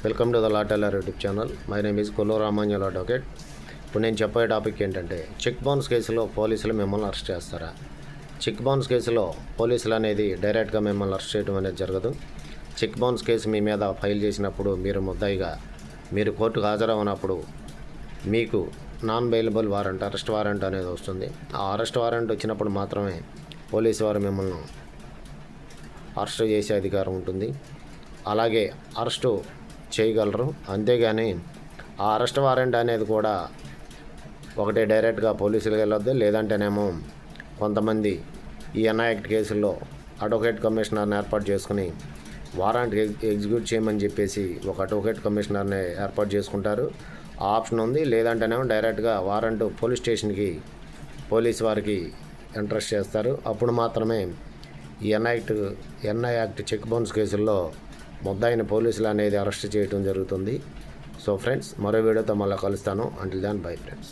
Welcome to the law teller YouTube channel. My name is Kollu Ramanjal advocate. ఇప్పుడు నేను చెప్పే topic ఏంటంటే, చెక్ బౌన్స్ కేసులో పోలీసులు మిమ్మల్ని అరెస్ట్ చేస్తారా? చెక్ బౌన్స్ కేసులో పోలీసులు అనేది డైరెక్ట్గా మిమ్మల్ని అరెస్ట్ చేయడం అనేది జరగదు. చెక్ బౌన్స్ కేసు మీ మీద ఫైల్ చేసినప్పుడు మీరు ముద్దాయిగా మీరు కోర్టుకు హాజరవునప్పుడు మీకు non bailable warrant, arrest warrant అనేది వస్తుంది. ఆ అరెస్ట్ వారెంట్ వచ్చినప్పుడు మాత్రమే పోలీసు వారు మిమ్మల్ని అరెస్ట్ చేసే అధికారం ఉంటుంది. అలాగే అరెస్టు చేయగలరు. అంతేగాని ఆ అరెస్ట్ వారెంట్ అనేది కూడా ఒకటే డైరెక్ట్గా పోలీసులకు వెళ్ళొద్దు. లేదంటేనేమో కొంతమంది ఈ ఎన్ఐ యాక్ట్ కేసుల్లో అడ్వకేట్ కమిషనర్ని ఏర్పాటు చేసుకుని వారెంట్ ఎగ్జిక్యూట్ చేయమని చెప్పేసి ఒక అడ్వకేట్ కమిషనర్ని ఏర్పాటు చేసుకుంటారు. ఆ ఆప్షన్ ఉంది. లేదంటేనేమో డైరెక్ట్గా వారెంట్ పోలీస్ స్టేషన్కి పోలీస్ వారికి ఇంట్రెస్ట్ చేస్తారు. అప్పుడు మాత్రమే ఈ ఎన్ఐ యాక్ట్ చెక్ బౌన్స్ కేసుల్లో ముద్దాయిన పోలీసులు అనేది అరెస్ట్ చేయడం జరుగుతుంది. సో ఫ్రెండ్స్, మరో వీడియోతో మళ్ళీ కలుస్తాను. Until then bye friends.